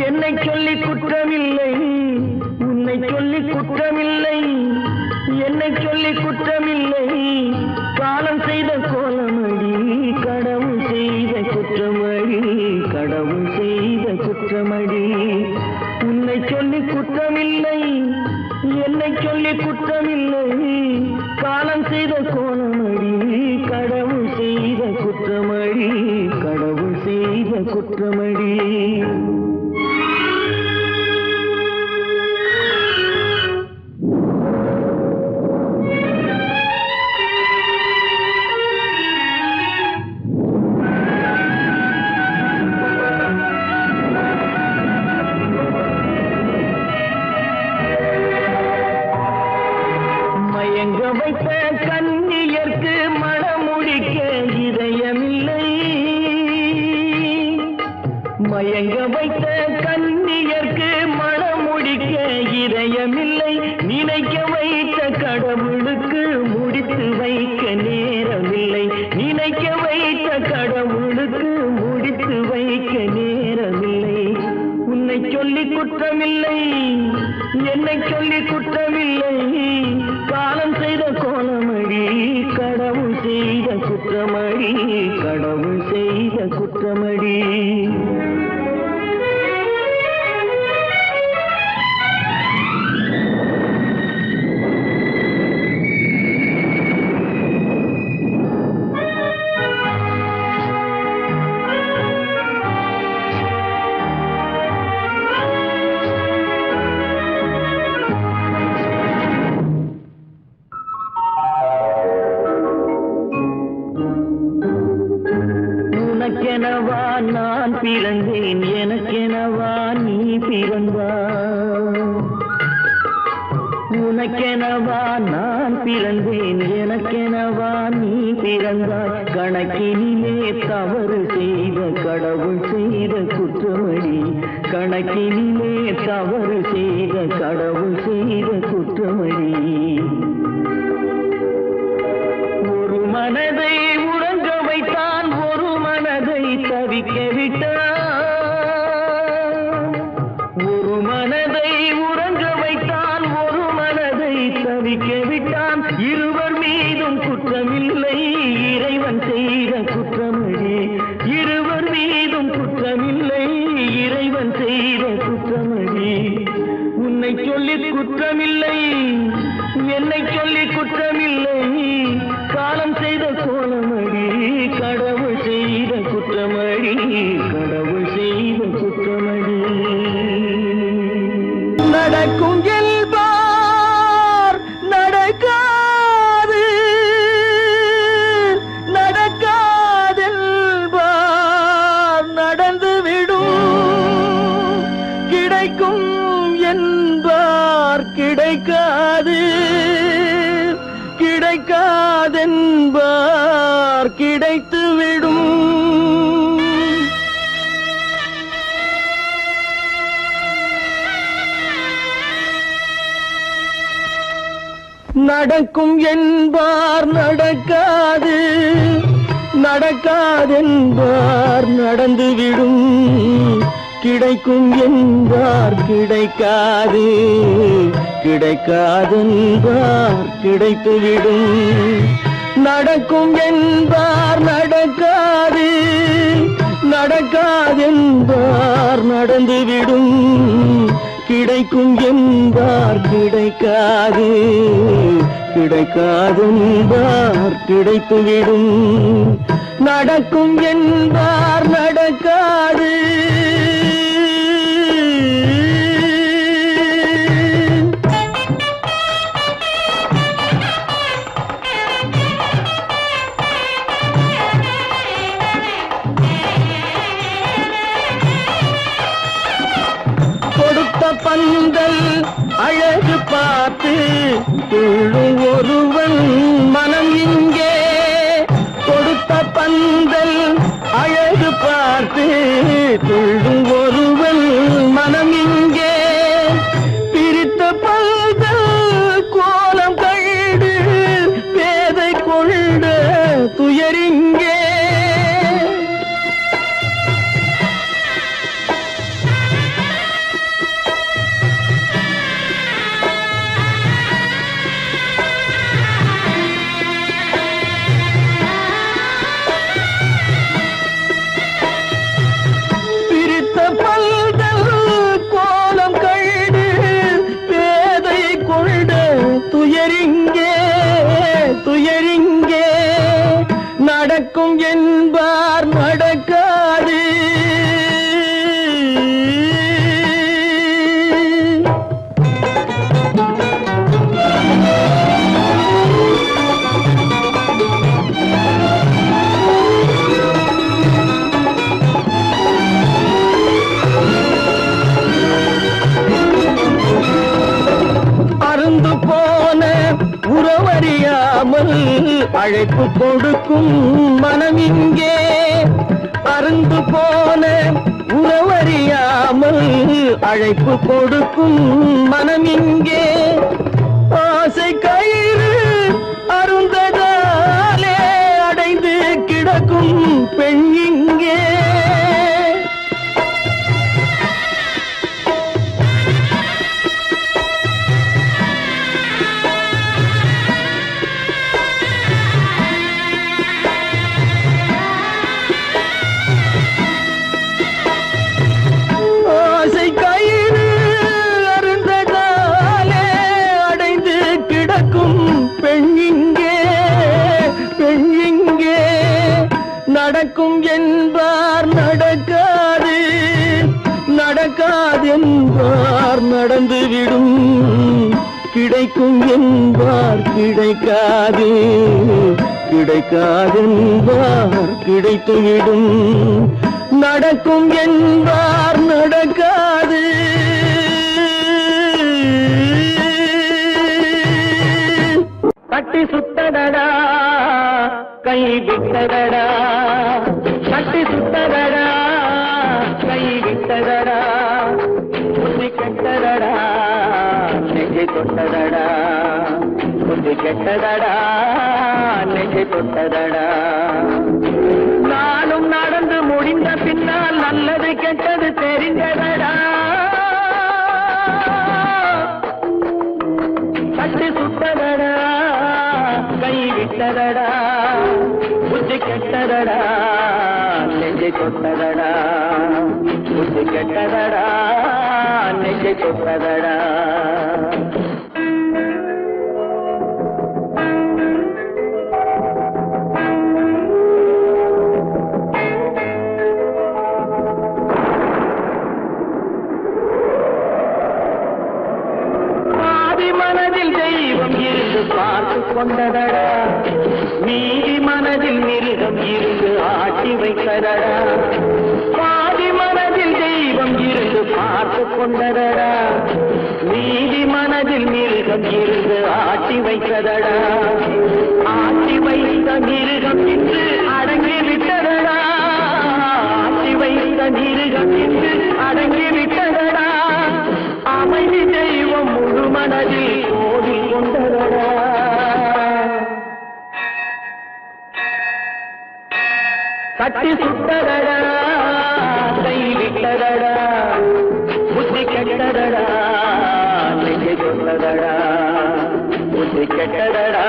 என்னை சொல்லி குற்றமில்லை, உன்னை சொல்லி குற்றமில்லை, என்னை சொல்லி குற்றமில்லை, காலம் செய்த கோலமடி, கடவுள் செய்த குற்றமடி, கடவுள் செய்த குற்றமடி. உன்னை சொல்லி குற்றமில்லை, என்னை சொல்லி குற்றமில்லை, காலம் செய்த கோலமடி, கடவுள் செய்த குற்றமடி, கடவுள் செய்த குற்றமடி. மயங்க வைத்த கன்னியர்க்கு மணமுடிக்க இதயமில்லை, மயங்க வைத்த கன்னியர்க்கு மணமுடிக்க இதயமில்லை, நினைக்க வைத்த கடவுளுக்கு முடித்து வைக்க நேரமில்லை, நினைக்க வைத்த கடவுளுக்கு முடித்து வைக்க நேரமில்லை. உன்னை சொல்லி குற்றமில்லை, என்னை சொல்லி குற்றமில்லை, காலம் செய்த கோலமடி, கடவுள் செய்த குற்றமடி, கடவுள் செய்த குற்றமடி. உனக்கெனவா நான் பிறந்தேன், எனக்கெனவா நீ பிறந்தாய், உனக்கெனவா நான் பிறந்தேன், எனக்கெனவா நீ பிறந்தாய், கணக்கினிலே தவறு செய்த கடவுள் செய்த குற்றமடி, கணக்கினிலே தவறு செய்த கடவுள் செய்த குற்றமடி. ஒரு மனதை உறங்க வைத்தான், ஒரு மனதை தவிக்க விட்டான், ஒரு மனதை உறங்க வைத்தான், ஒரு மனதை தவிக்க விட்டான். இருவர் மீதும் குற்றமில்லை, இறைவன் செய்த குற்றமடி, இருவர் மீதும் குற்றமில்லை, இறைவன் செய்த குற்றமடி. உன்னை சொல்லி குற்றமில்லை, என்னை சொல்லி குற்றமில்லை, காலம் செய்த கோலமடி, கடவுள் செய்த குற்றமடி, கடவுள் செய்த குற்றமடி. நடக்கும் என்பார் நடக்காது, நடக்காதென்பார் நடந்துவிடும், கிடைக்கும் என்பார் கிடைக்காது, கிடைக்காதென்பார் கிடைத்துவிடும். நடக்கும் என்பார் நடக்காது, நடக்காதென்பார் நடந்துவிடும், கிடைக்கும் என்பார் கிடைக்காது, கிடைக்காதென்பார் கிடைத்துவிடும். நடக்கும் என்பார் நடக்காது, நடக்காதென்பார் நடந்துவிடும், கிடைக்கும் என்பார் கிடைக்காது, கிடைக்காதென்பார் கிடைத்துவிடும். நடக்கும் என்பார் நடக்காது. கொடுத்த பந்தல் அழகு பார்த்து துள்ளும் ஒருவன் மனம் இங்கே, கொடுத்த பந்தல் அழகு பார்த்து துள்ளும் ஒருவன் மனம் இங்கே, பிரித்த பந்தல் கோலம் கண்டு பேதை கொண்ட துயரிங்கே. நடக்காது. அருந்து போன உறவறியாமல் அழைப்பு கொடுக்கும் மனம் இங்கே. அருந்து போன உறவறியாமல் அழைப்பு கொடுக்கும் மனம் இங்கே. ஆசை கயிறு அருந்ததாலே அடைந்து கிடக்கும் பெண் இங்கே. நடக்கும் என்பார் நடக்காது, நடக்காது என்பார் நடந்துவிடும். கிடைக்கும் என்பார் கிடைக்காது, கிடைக்காது என்பார் கிடைத்துவிடும். நடக்கும் என்பார் நடக்காது. கட்டி சுத்தடடா கை விட்டதடா, கட்டி சுத்ததடா கை விட்டதடா. புத்தி கெட்டதடா நெஞ்சை தொட்டதடா, புத்தி கெட்டதடா நெஞ்சை தொட்டதடா. நானும் நடந்து முடிந்த பின்னால் நல்லது கெட்டது தெரிந்ததடா. கட்டி சுத்ததடா கை விட்டதடா, புத்தி கெட்டதடா நெஞ்சை தொட்டதடா, புத்தி கெட்டதடா நெஞ்சை தொட்டதடா. மனதில் தெய்வம் இருந்து பார்த்து கொண்டதடா, நீதி மனதில் மிருகம் இருந்து ஆட்டி வைத்ததடா. பாதி மனதில் தெய்வம் இருந்து பார்த்து கொண்டதடா, நீதி மனதில் மிருகம் இருந்து ஆட்டி வைத்ததடா. ஆட்டி வைத்த மிருகம் இன்று அடங்கி விட்டதடா, ஆட்டி வைத்த மிருகம் இன்று அடங்கி விட்டதடா. அமைதி தெய்வம் முழு மனதில் கோடி கொண்டதடா. கட்டி சுட்டதடா கை விட்டதடா, புத்தி கெட்டதடா நெஞ்சை தொட்டதடா, புத்தி கெட்டதடா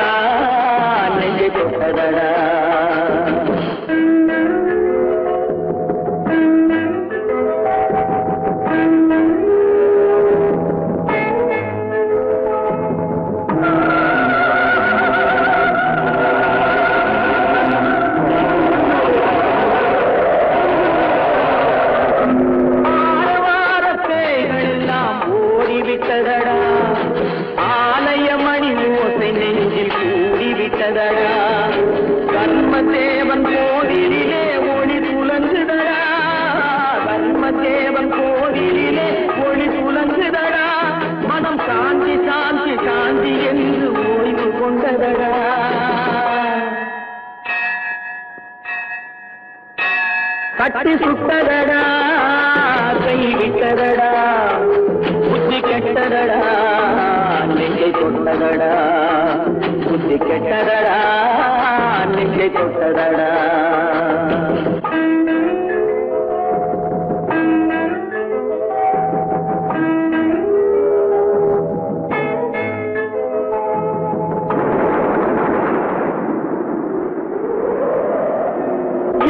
நெஞ்சை தொட்டதடா. கர்மதேவன் கோவிலிலே ஒளி துலங்குதடா, கர்மதேவன் கோவிலிலே ஒளி துலங்குதடா. மனம் சாந்தி சாந்தி சாந்தி என்று ஓய்வு கொண்டதடா. கட்டி சுட்டதடா கை விட்டதடா, புத்தி கெட்டதடா நெஞ்சை தொட்டதடா, புத்தி கெட்டதடா நெஞ்சை தொட்டதடா.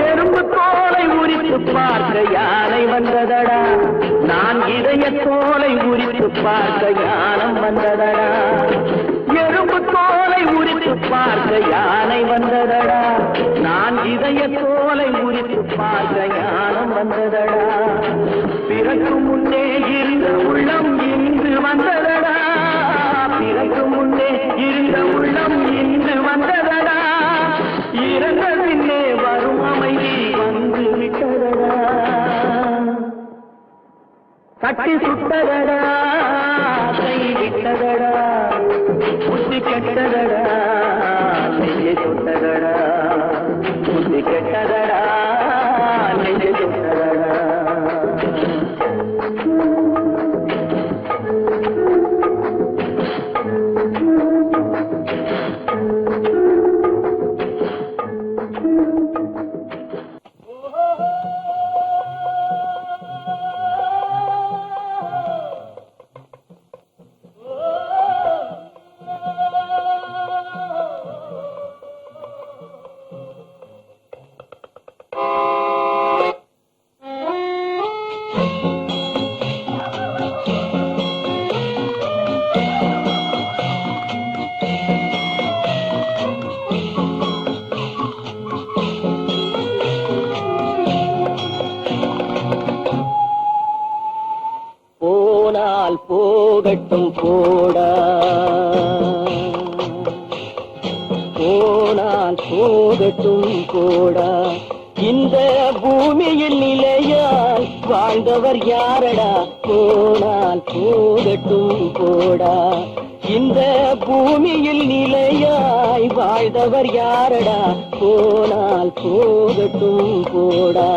எறும்பு தோலை உரித்து பார்க்க யானை வந்ததடா, நான் இதய தோலை உரித்து பார்க்க யானம் வந்ததடா. எறும்பு தோலை உரித்து பார்க்க யானை வந்ததடா, நான் இதய தோலை உரித்து பார்க்க யானம் வந்ததடா. பிறகு முன்னே இருந்த உள்ளம் இன்று வந்ததடா, பிறகு முன்னே இருந்த உள்ளம் இன்று வந்ததடா. இறந்த பின்னே வரும் அமைதி வந்து விட்டதடா. கட்டி சுட்டதடா, கை விட்டதடா, புத்தி கெட்டதடா, நெஞ்சை தொட்டதடா, புத்தி கெட்டதடா, நெஞ்சை தொட்டதடா. போனால் போகட்டும் போடா, போனால் போகட்டும் போடா. இந்த பூமியில் நிலையால் வாழ்ந்தவர் யாரடா, போனால் போகட்டும் போடா. இந்த பூமியில் நிலையாய் வாழ்ந்தவர் யாரடா, போனால் போகட்டும் போடா.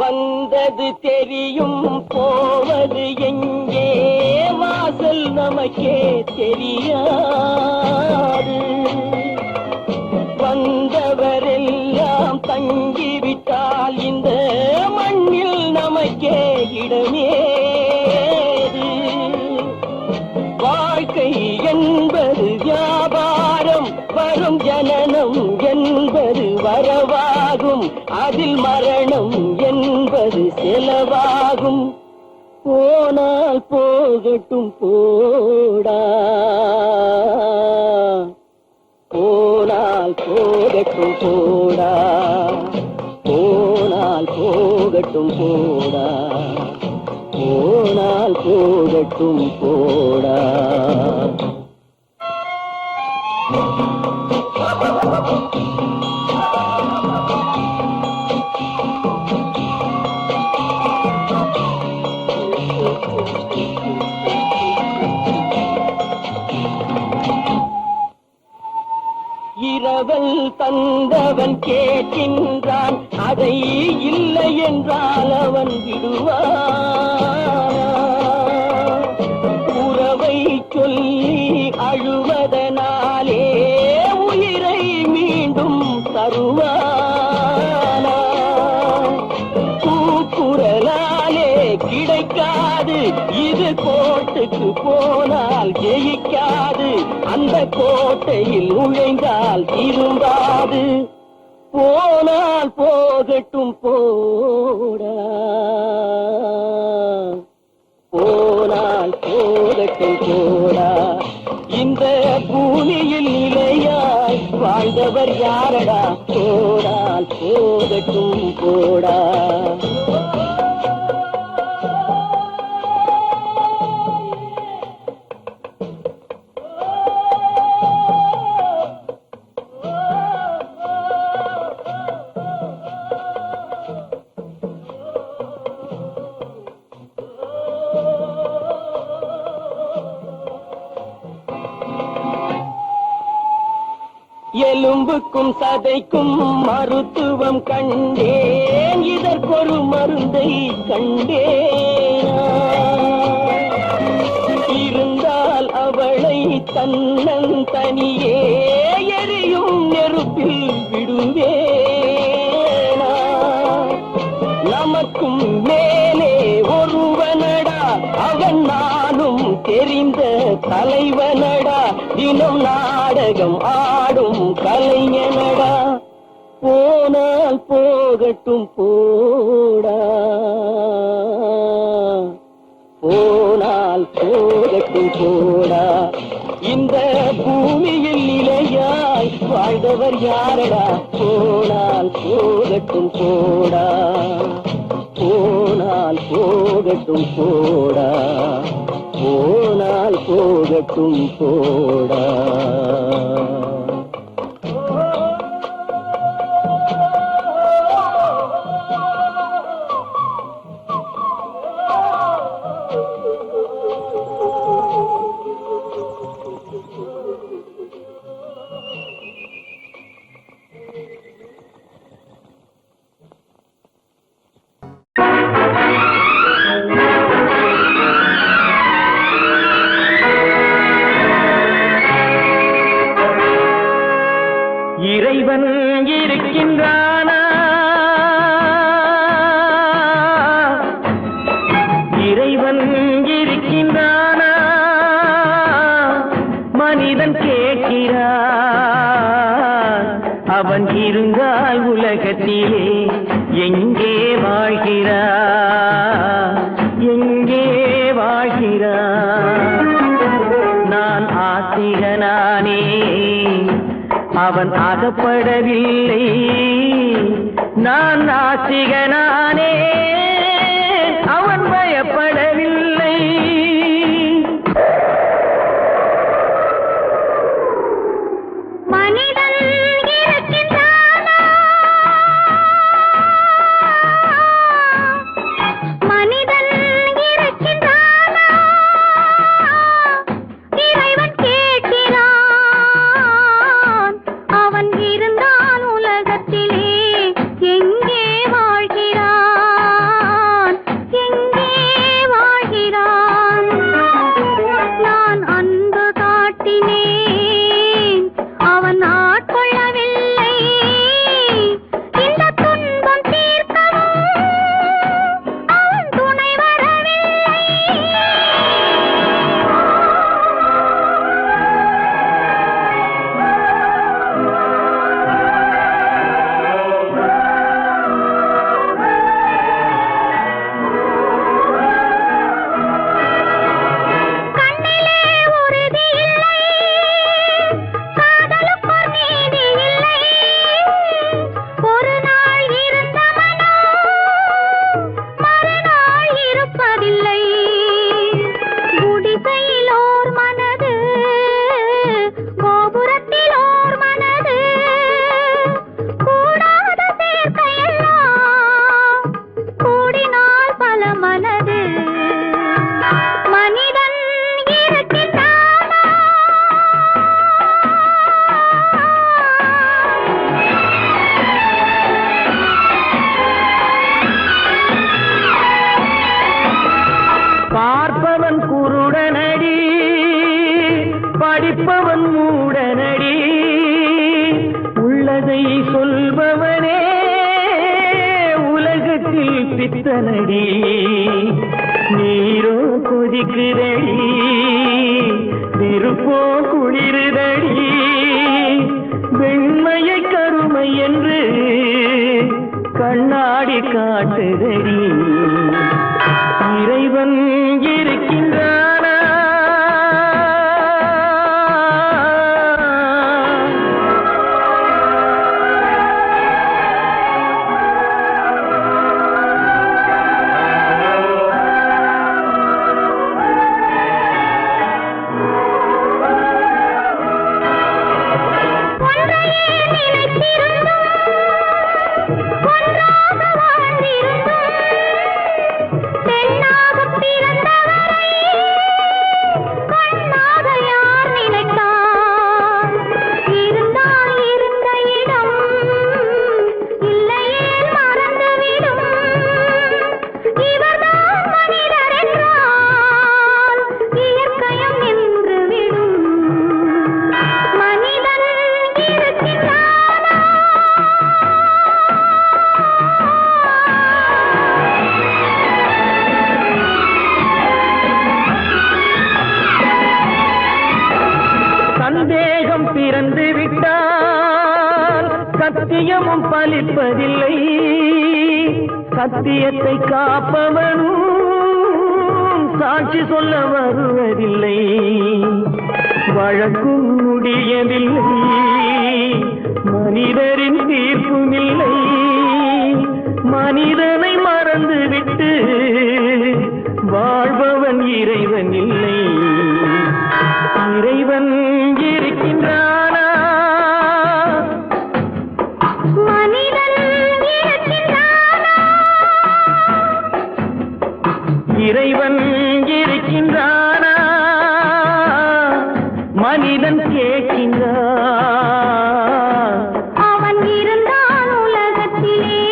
வந்தது தெரியும் போவது எங்கே, வாசல் நமக்கே தெரியாது. வந்தவரெல்லாம் தங்கிவிட்டால் இந்த மண்ணில் நமக்கே இடமேது. வாழ்க்கை என்பது வியாபாரம், வரும் ஜனனம் என்பது வரவாகும், அதில் மரணம் என்பது செலவாகும். போனால் போகட்டும் போடா, போனால் போகட்டும் போடா, போனால் போகட்டும் போடா, போனால் போகட்டும் போடா. இரவல் தந்தவன் கேட்கின்றான், அதை இல்லை என்றால் அவன் விடுவான். உறவை சொல்லி அழுவதனாலே உயிரை மீண்டும் தருவானா. கூக்குரலாலே கிடைக்காது, இது கோட்டுக்கு போனால் ஜெயிக்காது. அந்த கோட்டையில் நுழைந்தால் திரும்பாது. போனால் போகட்டும் போடா, போனால் போகட்டும் போடா. இந்த பூமியில் நிலையாய் வாழ்ந்தவர் யாரடா, போனால் போகட்டும் போடா. எலும்புக்கும் சதைக்கும் மருத்துவம் கண்டேன், இதற்கொரு மருந்தை கண்டேன். இருந்தால் அவளை தன்னந்தனியே எரியும் நெருப்பில் விடுவேனா. நமக்கும் மேலே தெரிந்த தலைவனடா, தினம் நாடகம் ஆடும் கலைஞனடா. போனால் போகட்டும் போடா, போனால் போகட்டும் போடா. இந்த பூமியில் நிலையாய் வாழ்ந்தவர் யாரடா? போனால் போகட்டும் போடா, போனால் போகட்டும் போடா, போனால் போகட்டும் போடா. இறைவன் இருக்கின்றானா? இறைவன் இருக்கின்றானா? மனிதன் கேட்கிறான். அவன் இருந்தால் உலகத்திலே எங்கே வாழ்கிறான்? எங்கே வாழ்கிறான்? நான் ஆசிரியனானே, அவன் அகப்படவில்லை. நான் நாசிகனானே, அவன் பயப்படவில்லை. மனிதன் இருக்கின்றானா? மனிதன் இருக்கின்றானா? இறைவன் கேட்கிறான். அவன் இருந்தால் உலகத்திலே எங்கே வாழ்கிறான்? எங்கே வாழ்கிறான்? நான் அன்பு காட்டினேன், அவன் ஆட்கொள்ளவில்லை. இந்த துன்பம் தீர்க்கவும் அவன் துணை வரவில்லை. கண்ணிலே உறுதி இல்லை, காதலுக்கோர் நீதி இல்லை. ஒரு நாள் இருந்த மனம் மறுநாள் இருப்பதில்லை. குடிசையிலோர் மனது, கோபுரத்திலோர் மனது, கூடாத சேர்க்கையெல்லாம் கூடினால் பல மனது. மனிதன் இருக்கின்றானா? பார்ப்பவன் குருடனடி, படிப்பவன் மூடனடி. உள்ளதை சொல்பவனே உலகத்தில் பித்தனடி. நீரோ கொதிக்குதடி, நெருப்போ குளிருதடி. வெண்மையை கருமை என்று கண்ணாடி காட்டுதடி. இறைவன் இருக்கின்றானா? ஒன்றையே நினைத்திருந்தும் ஒன்றாக வாழ்ந்திருந்தும் பெண்ணாகப் பிறந்தவன் சத்தியமும் பலிப்பதில்லை, சத்தியத்தை காப்பவனும் சாட்சி சொல்ல வருவதில்லை. வழக்கும் முடியவில்லை, மனிதரின் தீர்ப்பும் இல்லை. மனிதனை மறந்துவிட்டு வாழ்பவன் இறைவன் இல்லை. இறைவன் இருக்கின்றானா? மனிதன் இருக்கின்றானா? இறைவன் இருக்கின்றானா? மனிதன் கேட்கின்றான். அவன் இருந்தான் உலகத்திலே,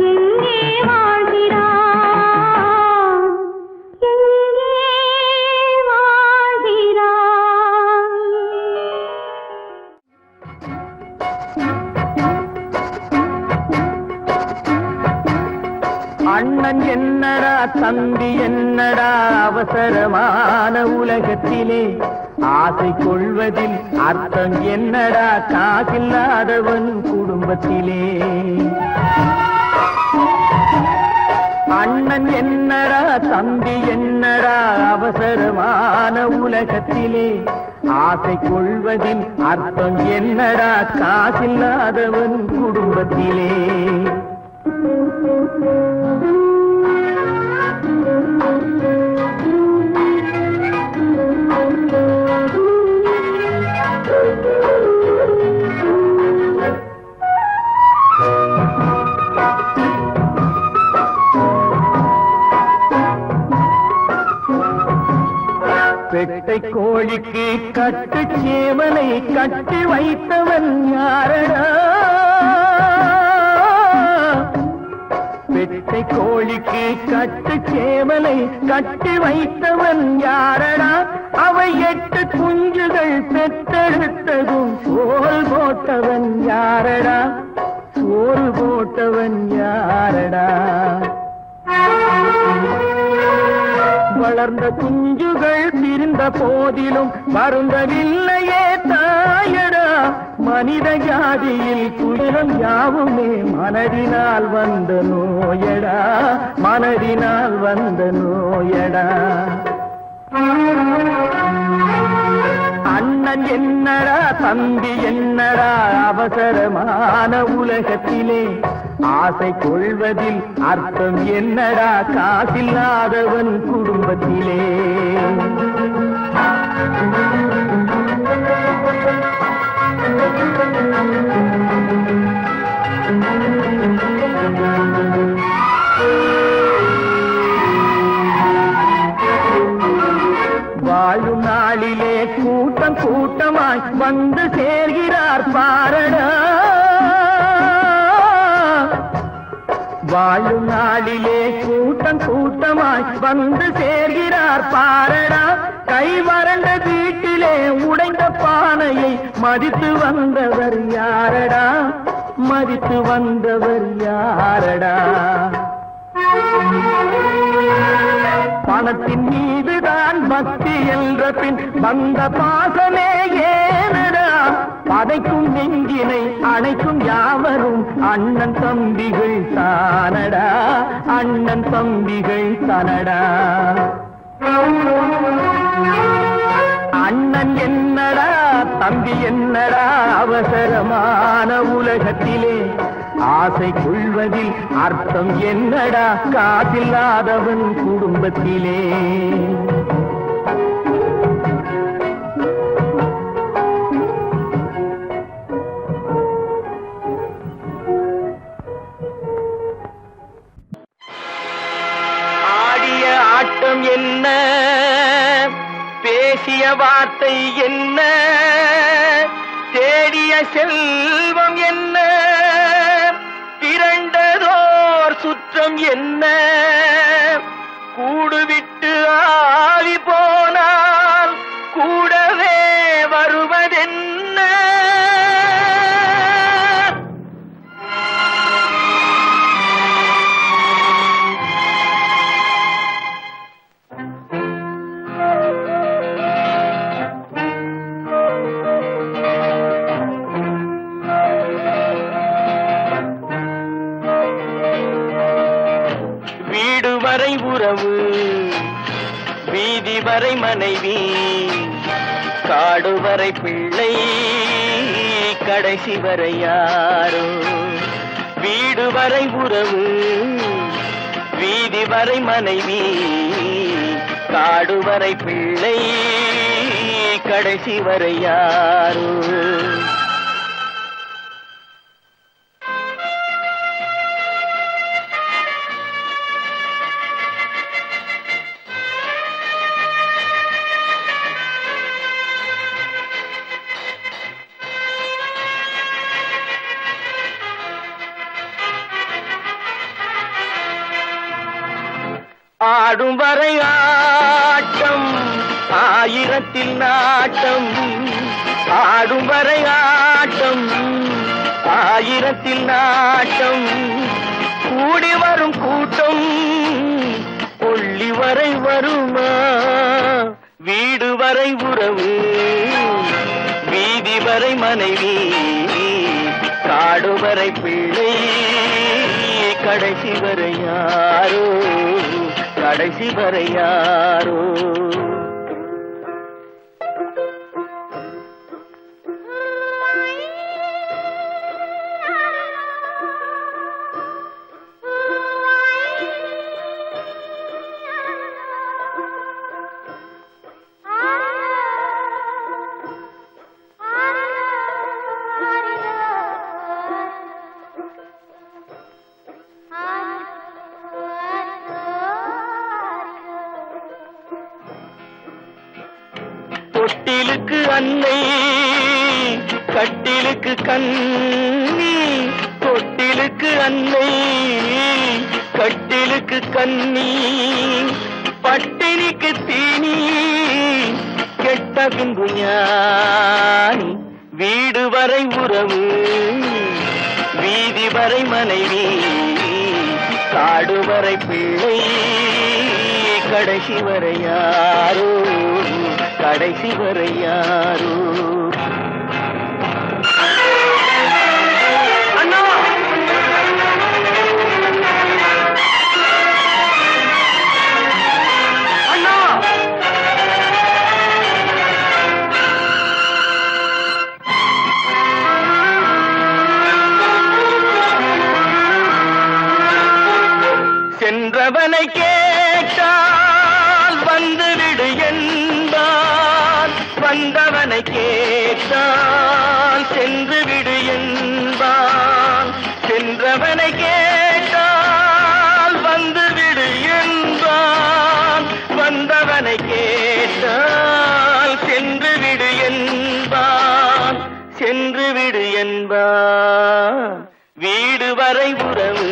எங்கே வாழ்கிறான்? எங்கே வாழ்கிறான்? அண்ணன் என்னடா தம்பி என்னடா அவசரமான உலகத்திலே, ஆசை கொள்வதில் அர்த்தம் என்னடா காசில்லாதவன் குடும்பத்திலே. அண்ணன் என்னடா தம்பி என்னடா அவசரமான உலகத்திலே, ஆசை கொள்வதில் அர்த்தம் என்னடா காசில்லாதவன் குடும்பத்திலே. பெட்டை கோழிக்கு கட்டு சேவலை கட்டி வைத்தவன் யாரடா? பெட்டை கோழிக்கு கட்டு சேவலை கட்டி வைத்தவன் யாரடா? அவை 8 குஞ்சுகள் பெற்றெடுத்ததும் சோறு போட்டவன் யாரடா? சோறு போட்டவன் யாரடா? வளர்ந்த குஞ்சுகள் பிரிந்த போதிலும் வருந்தவில்லையே தாயடா. மனித ஜாதியில் துயரம் யாவுமே மனதினால் வந்த நோயடா, மனதினால் வந்த நோயடா. அண்ணன் என்னடா தம்பி என்னடா அவசரமான உலகத்திலே, ஆசை கொள்வதில் அர்த்தம் என்னடா காசில்லாதவன் குடும்பத்திலே. வாழும் நாளிலே கூட்டம் கூட்டமாய் வந்து சேர்கிறார் பாரடா. வாழும் நாளிலே கூட்டம் கூட்டமாய் வந்து சேர்கிறார் பாரடா. கை வறண்ட வீட்டிலே உடைந்த பானையை மதித்து வந்தவர் யாரடா? மதித்து வந்தவர் யாரடா? பணத்தின் மீதுதான் பக்தி என்ற பின் வந்த பாசமே ஏனடா? பதைக்கும் நெஞ்சினை அணைக்கும் யாவரும் அண்ணன் தம்பிகள் தானடா, அண்ணன் தம்பிகள் தானடா. அண்ணன் என்னடா தம்பி என்னடா அவசரமான உலகத்திலே, ஆசை கொள்வதில் அர்த்தம் என்னடா காசில்லாதவன் குடும்பத்திலே. ஆடிய ஆட்டம் என்ன, பேசிய வார்த்தை என்ன, தேடிய செல்வம் என்ன, திரண்டதோர் சுற்றம் என்ன, கூடுவிட்டு ஆவி போனால் கூடவே வருவதென்ன. வீதி வரை மனைவி காடு வரை பிள்ளை கடைசி வரை யாரோ வீடு வரை உறவு வீதி வரை மனைவி காடு வரை பிள்ளை கடைசி வரை யாரோ ஆடும் வரை ஆட்டம் ஆயிரத்தில் நாட்டம் ஆடும் வரை ஆட்டம் ஆயிரத்தில் நாட்டம் கூடி வரும் கூட்டம் கொள்ளி வரை வருமா வீடு வரை உறவு வீதி வரை மனைவி காடு வரை பிள்ளை கடைசி வரை யாரோ கடைசி வரை யாரோ தொட்டிலுக்கு அன்னை கட்டிலுக்கு கண்ணி தொட்டிலுக்கு அன்னை கட்டிலுக்கு கண்ணி பட்டினிக்கு தீனி கெட்ட பின்பு ஞானி வீடு வரை உறவு வீதி வரை மனைவி காடு வரை பிள்ளை கடைசி வரை யாரோ கடைசி வரை யாரோ அண்ணா அண்ணா சென்றவனை கேட்டால் வந்துவிடு என்பான் வந்தவனை கேட்டால் சென்று விடு என்பான் சென்றவனை கேட்டால் வந்துவிடு என்பான் வந்தவனை கேட்டால் சென்று விடு என்பான் சென்று விடு என்பான் வீடு வரை உறவு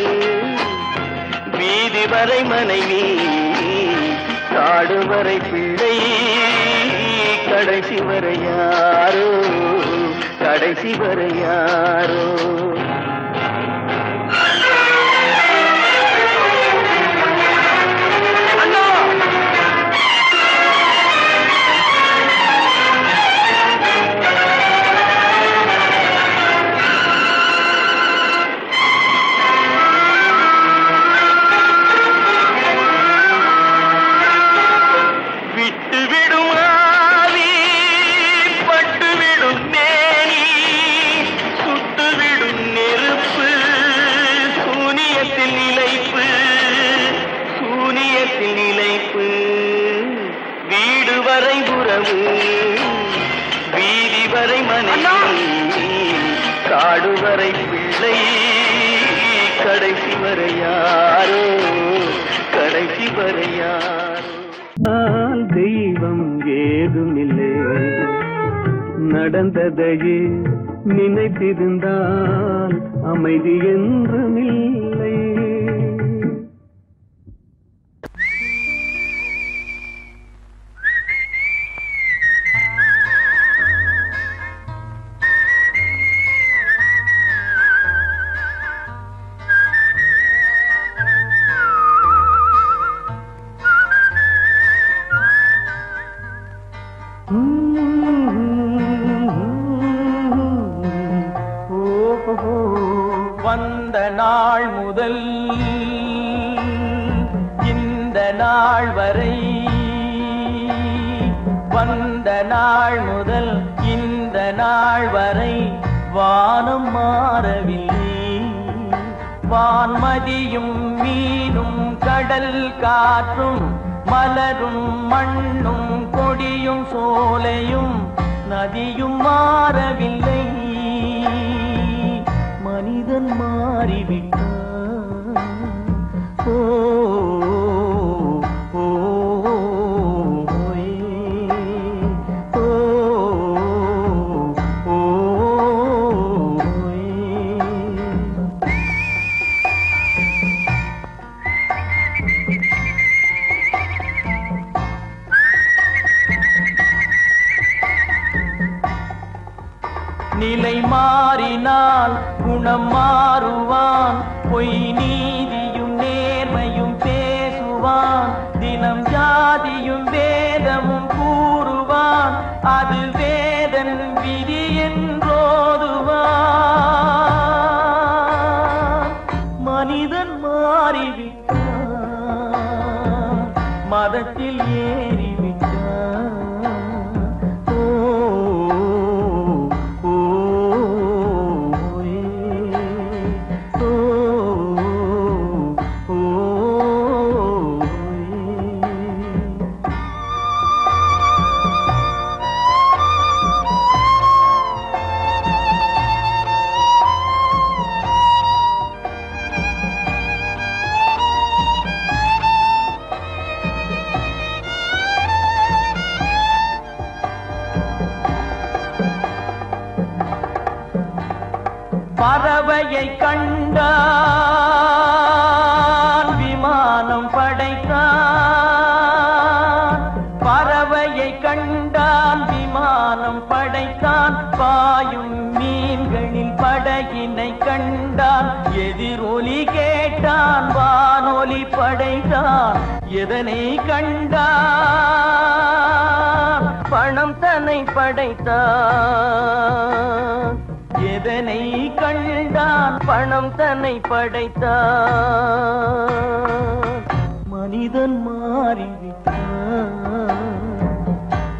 வீதி வரை மனைவி காடு வரை பிள்ளை கடைசி வரை யாரோ கடைசி வரை யாரோ வீடு வரை உறவு வீதி வரை மனைவி காடு வரை பிள்ளை கடைசி வரை யாரோ கடைசி வரை யாரோ தெய்வம் ஏதுமில்லை நடந்ததையே நினைத்திருந்தால் அமைதி என்றுமில்லை வந்த நாள் முதல் இந்த நாள் வரை நாள் முதல் இந்த நாள் வரை வானம் மாறவில்லை. வான்மதியும் மீனும் கடல் காற்றும் மலரும் மண்ணும் கொடியும் சோலையும் நதியும் மாறவில்லை. மனிதன் மாறிவிட்டான். ஓ நிலை மாறினால் குணம் மாறுவான். பொய் நீதியும் நேர்மையும் பேசுவான். தினம் ஜாதியும் வேதமும் கூறுவான். அது வேதன் விதி என்றோதுவான். மனிதன் மாறிவிட்டான். மதத்தில் ஏறிவிட்டான். பறவையை கண்டான் விமானம் படைத்தான். பறவையை கண்டான் விமானம் படைத்தான். பாயும் மீன்களில் படகினை கண்டான். எதிரொலி கேட்டான் வானொலி படைத்தான். எதனை கண்டான்? பணம் தன்னை படைத்தான். எதனை கண்டான்? பணம் தன்னை படைத்தான். மனிதன் மாறிவிட்டான்.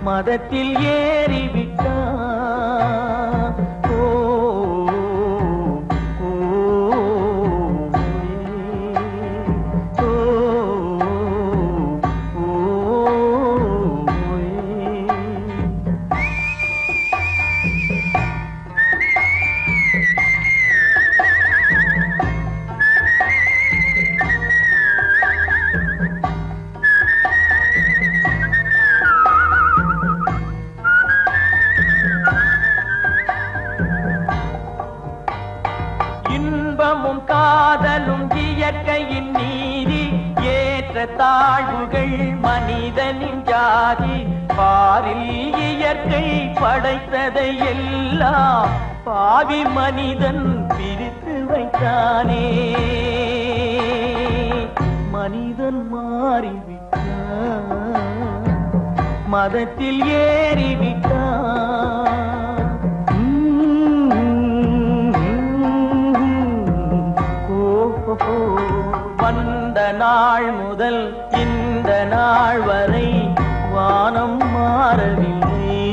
மதத்தில் ஏறிவிட்டான். ஓ ஓ ஓ ஓ இன்பமும் காதலும் இயற்கையின் நீதி. ஏற்ற தாழ்வுகள் மனிதனின் ஜாதி. பாரில் இயற்கை படைத்ததை எல்லாம் பாவி மனிதன் பிரித்து வைத்தானே. மனிதன் மாறிவிட்டான். மதத்தில் ஏறிவிட்டான். வந்த நாள் முதல் இந்த நாள் வரை வானம் மாறவில்லை.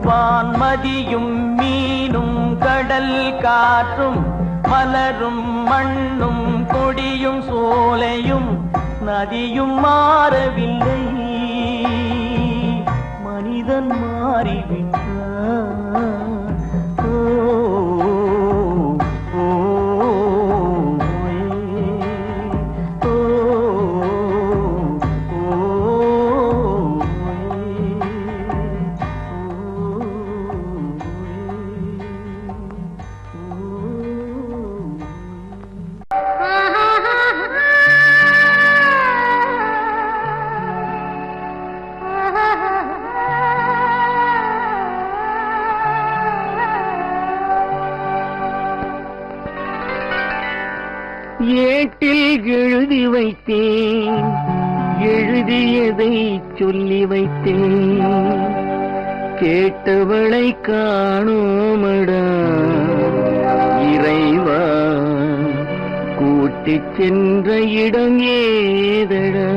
வான்மதியும் மீனும் கடல் காற்றும் மலரும் மண்ணும் கொடியும் சோலையும் நதியும் மாறவில்லை. மனிதன் மாறிவிட்டான். ஏட்டில் எழுதி வைத்தேன். எழுதியதை சொல்லி வைத்தேன். கேட்டவளை காணோமடா இறைவா. கூட்டிச் சென்ற இடம் ஏதடா?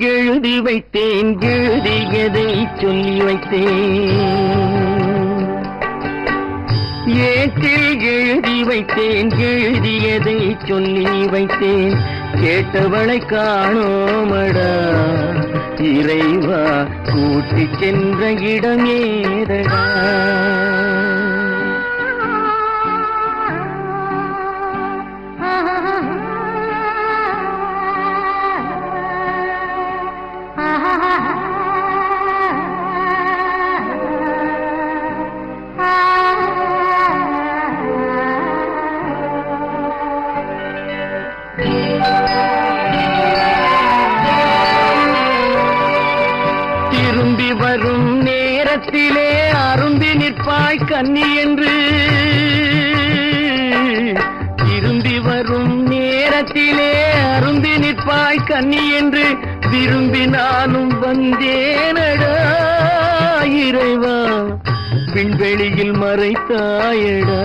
எழுதி வைத்தேன் எழுதியதை சொல்லி வைத்தேன் ஏட்டில் எழுதி வைத்தேன் எழுதியதை சொல்லி வைத்தேன் கேட்டவளை காணோமடா இறைவா கூட்டிச் சென்ற இடம் ஏதடா திரும்பி வரும் நேரத்திலே அரும்பி நிற்பாய் கன்னி என்று திரும்பி வரும் நேரத்திலே அரும்பி நிற்பாய் கன்னி என்று விரும்பி நானும் வந்தேனடா இறைவா விண்வெளியில் மறைத்தாயடா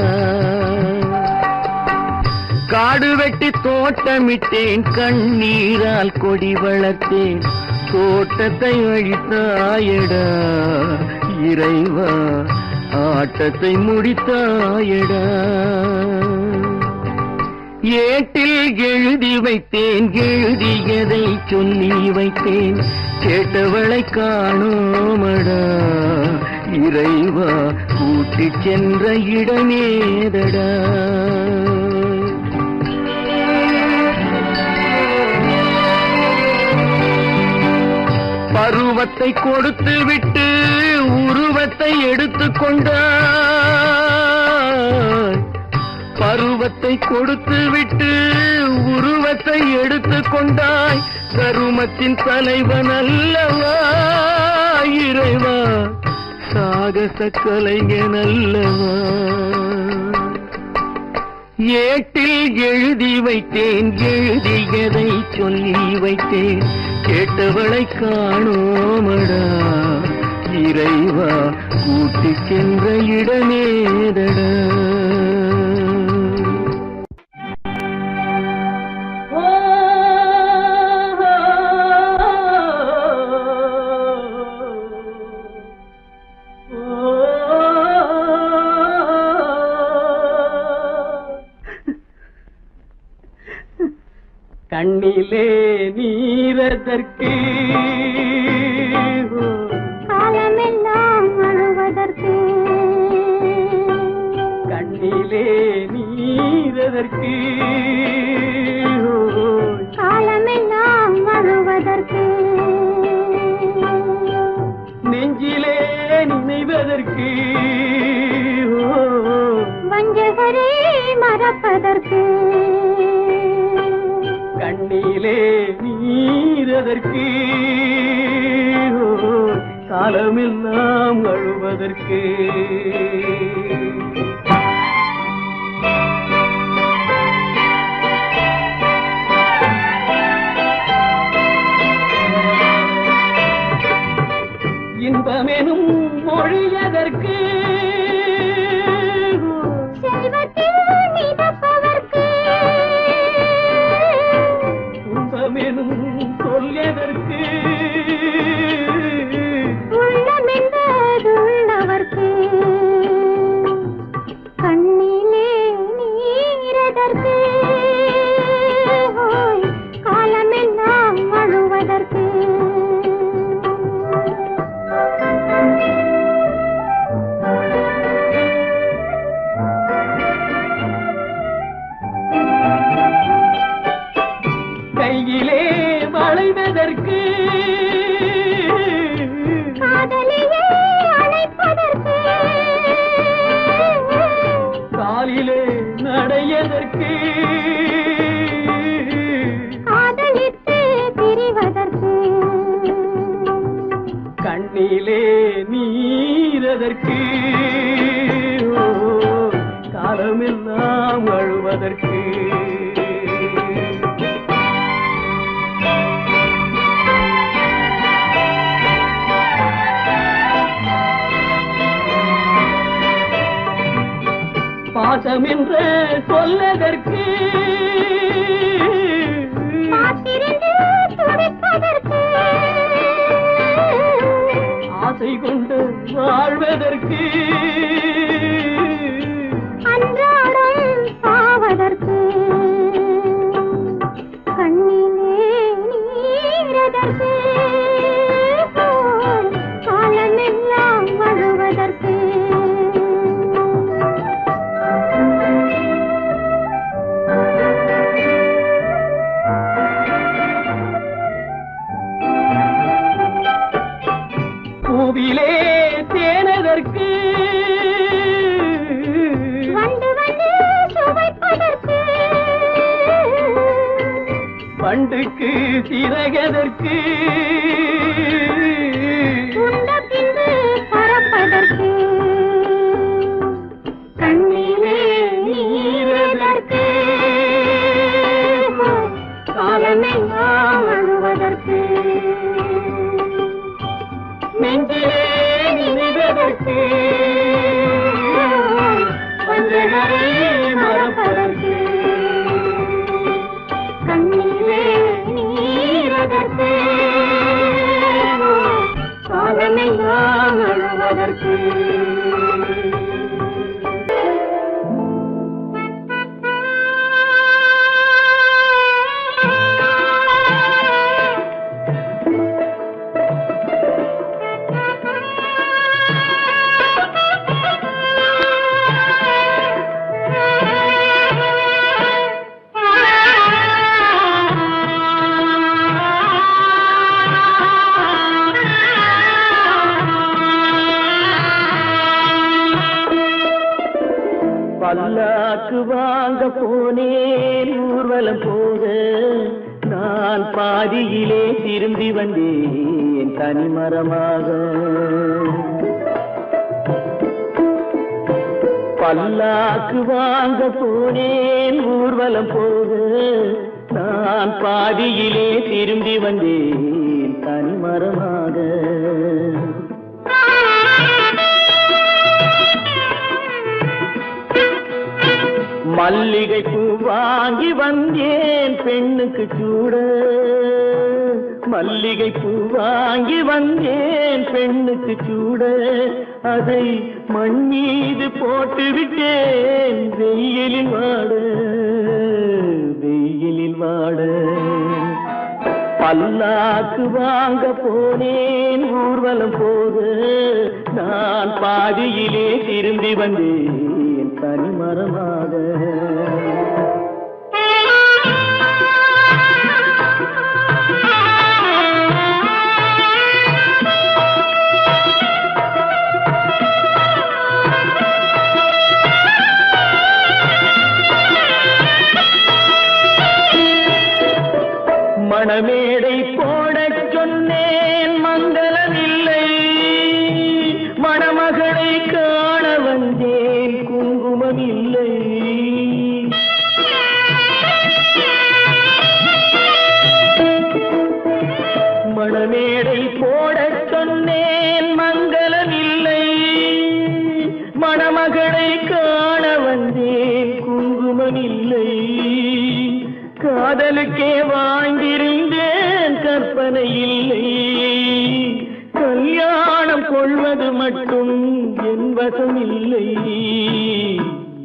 காடு வெட்டி தோட்டமிட்டேன் கண்ணீரால் கொடி வளர்த்தேன் தோட்டத்தை அழித்தாயடா இறைவா ஆட்டத்தை முடித்தாயடா ஏட்டில் எழுதி வைத்தேன் எழுதியதை சொல்லி வைத்தேன் கேட்டவளை காணோமடா இறைவா கூட்டிச் சென்ற இடமேதடா பருவத்தை கொடுத்து விட்டு உருவத்தை எடுத்துக் கொண்டாய் பருவத்தை கொடுத்து விட்டு உருவத்தை எடுத்துக் கொண்டாய் கருமத்தின் தலைவன் அல்லவா இறைவா சாகச கலைஞன் அல்லவா ஏட்டில் எழுதி வைத்தேன் எழுதியதை சொல்லி வைத்தேன் கேட்டவளை காணோமடா இறைவா கூட்டிச் சென்ற இடமேதடா கண்ணிலே நீரதற்கு காலமெல்லாம் அழுவதற்கு கண்ணிலே நீரதற்கு காலமெல்லாம் அழுவதற்கு நெஞ்சிலே நினைவதற்கு வஞ்சகரே மறப்பதற்கு கண்ணிலே நீரதற்கு காலமெல்லாம் அழுவதற்கு இன்பமெனும் மொழியதற்கு செல்வத்தில் மிதப்பதற்கு துன்பமெனும் சொல்லியதற்கு உள்ளமென்பதுள்ளவர்க்கு கண்ணிலே நீரதற்கு காலமெல்லாம் அழுவதற்கு கையிலே வளைவதற்கு காதலியே அழைப்பதற்கு காலிலே நடையதற்கு காதலித்து பிரிவதற்கு கண்ணிலே நீரதற்கு காலமெல்லாம் அழுவதற்கு பாசம் என்று சொல்லதற்கு காத்திருந்து துடிப்பதற்கு ஆசை கொண்டு வாழ்வதற்கு அன்றாடம் சாவதற்கு கண்ணிலே நீரதற்கு காலமெல்லாம் அழுவதற்கு பூவிலே தேனதற்கு வந்து வந்து சுவைப்பதற்கு பண்டுக்கு சிறகதற்கு உண்ட பின்பு பறப்பதற்கு கண்ணிலே நீரதற்கு காலமெல்லாம் அழுவதற்கு நெஞ்சிலே நினைவதற்கு பஞ்சகரை மறப்பதற்கு கண்ணிலே நீரதற்கு காலமெல்லாம் அழுவதற்கு பல்லாக்கு வாங்க போனேன் ஊர்வலம் போக நான் பாதியிலே திரும்பி வந்தேன் தனிமரமாக பல்லாக்கு வாங்க போனேன் ஊர்வலம் போக நான் பாதியிலே திரும்பி வந்தேன் தனிமரமாக மல்லிகை பூ வாங்கி வந்தேன் பெண்ணுக்கு சூட மல்லிகை பூ வாங்கி வந்தேன் பெண்ணுக்கு சூட அதை மண் மீது போட்டு விட்டேன் வெயிலில் வாட பல்லாக்கு வாங்க போனேன் ஊர்வலம் போக நான் பாதியிலே திரும்பி வந்தேன் தனிமரமாக மணமேடை போடச் சொன்னேன் மங்களமில்லை மணமகளை காண வந்தேன் குங்குமமில்லை மணமேடை போடச் சொன்னேன் மங்களமில்லை மணமகளை காண வந்தேன் குங்குமமில்லை காதலுக்கே வாழ்ந்திருந்தேன் கற்பனை இல்லை கல்யாணம் கொள்வது மட்டும்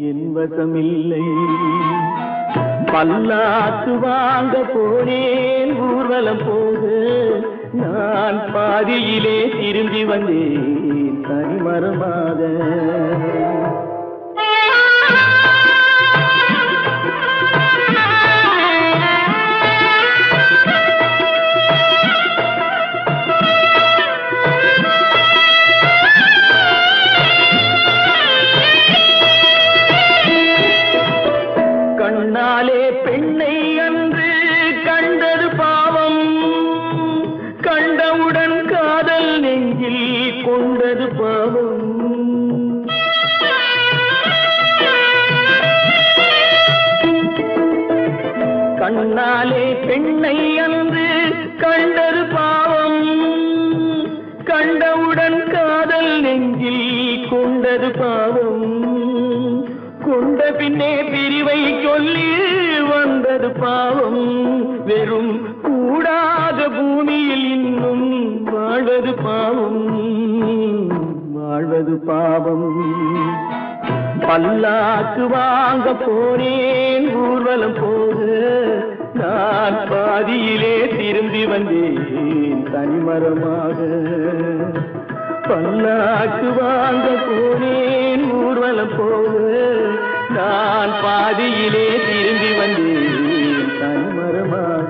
என் வசமில்லை பல்லாக்கு வாங்க போனேன் ஊர்வலம் போக நான் பாதியிலே திரும்பி வந்தேன் தனிமரமாக கண்ணாலே பெண்ணை அன்று கண்டது பாவம் கண்டவுடன் காதல் நெஞ்சில் கொண்டது பாவம் கண்ணாலே பெண்ணை அன்று கண்டது பாவம் கண்டவுடன் காதல் நெஞ்சில் கொண்டது பாவம் கொண்ட பின்னே பிரிவை சொல்லி வந்தது பாவம் வெறும் கூடாத பூமியில் இன்னும் வாழ்வது பாவம் வாழ்வது பாவம். பல்லாக்கு வாங்க போனேன் ஊர்வலம் போது, நான் பாதியிலே திரும்பி வந்தேன் தனிமரமாக. பல்லாக்கு வாங்க போனேன் ஊர்வலம் போது, நான் பாதியிலே திரும்பி வந்தேன் தனிமரமாக.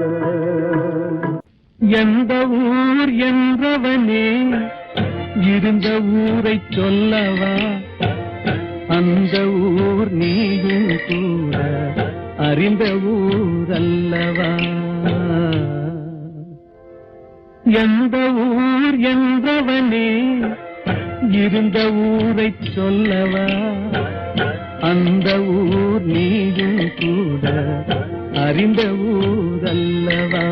எந்த ஊர் என்றவனே இருந்த ஊரை சொல்லவா, அந்த ஊர் நீயும் கூட அறிந்த ஊர் அல்லவா. எந்த ஊர் என்றவனே இருந்த ஊரை சொல்லவா, அந்த ஊர் நீயும் கூட அறிந்த ஊர் அல்லவா.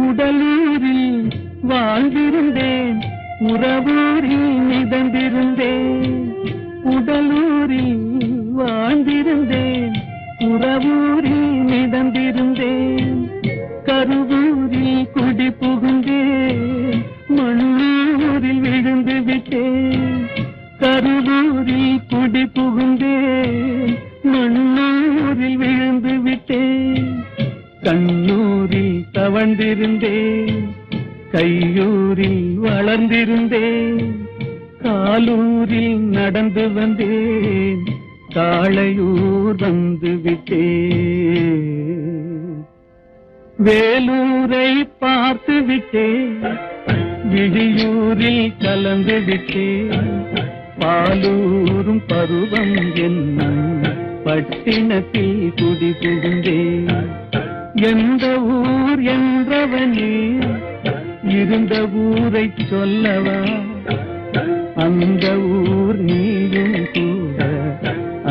உடலூரில் வாழ்ந்திருந்தேன், உறவூரில் மிதந்திருந்தேன். உடலூரில் வாழ்ந்திருந்தேன், உறவூரில் மிதந்திருந்தேன். கருவூரில் குடி புகுந்தேன், மண்ணூரில் விழுந்து விட்டேன். கருவூரில் குடி புகுந்தேன், மண்ணூரில் விழுந்து விட்டேன். கண்ணூரில் தவழ்ந்திருந்தேன், கையூரில் வளர்ந்திருந்தேன். காலூரில் நடந்து வந்தேன், காளையூர் வந்து விட்டேன். வேலூரை பார்த்து விட்டேன், விழியூரில் கலந்து விட்டேன். பாலூரும் பருவம் என்னும் பட்டினத்தில் குடி புகுந்தேன். எந்த ஊர் என்றவனே இருந்த ஊரை சொல்லவா, அந்த ஊர் நீயும் கூட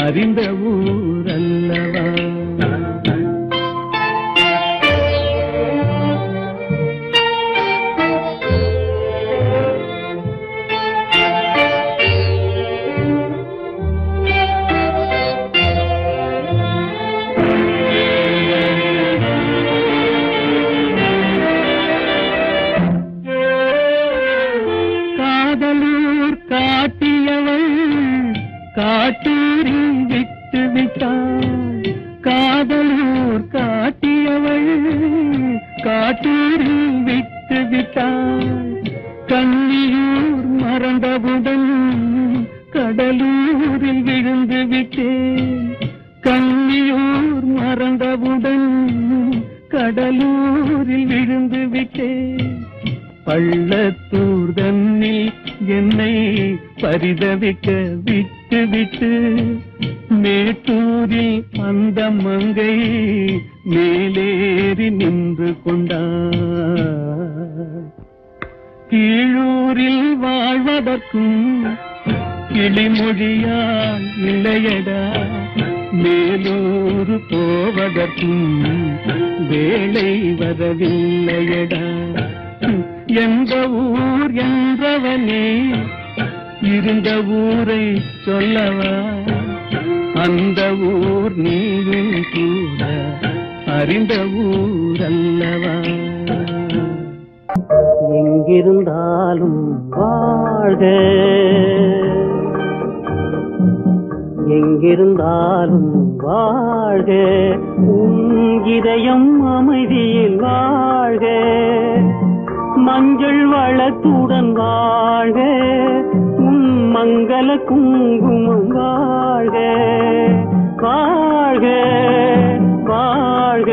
அறிந்த ஊர் அல்லவா. காதலூர் காட்டியவள் காட்டூரில் விட்டு விட்டாள். காதலூர் காட்டியவள் காட்டூரில் விட்டு விட்டாள். கண்ணியூர் மறந்தவுடன் கடலூரில் விழுந்து விட்டேன். கண்ணியூர் மறந்தவுடன் கடலூரில் விழுந்து விட்டேன். பள்ளத்தூர் தன்னில் என்னை பரிதவிக்க விட்டு விட்டு, மேட்டூரில் அந்த மங்கை மேலேறி நின்று கொண்டார். கீழூரில் வாழ்வதற்கும் கிளிமொழியால் இல்லையடா, மேலூர் போவதற்கும் வேலை வரவில்லையடா. எந்த ஊர் என்றவனே இருந்த ஊரை சொல்லவா, அந்த ஊர் நீயும் கூட அறிந்த ஊர் அல்லவா. எங்கிருந்தாலும் வாழ்க, எங்கிருந்தாலும் வாழ்க, உன் இதயம் அமைதியில் வாழ்க. மஞ்சள் வளத்துடன் வாழ்க, உன் மங்கள குங்குமம் வாழ்க. வாழ்க வாழ்க.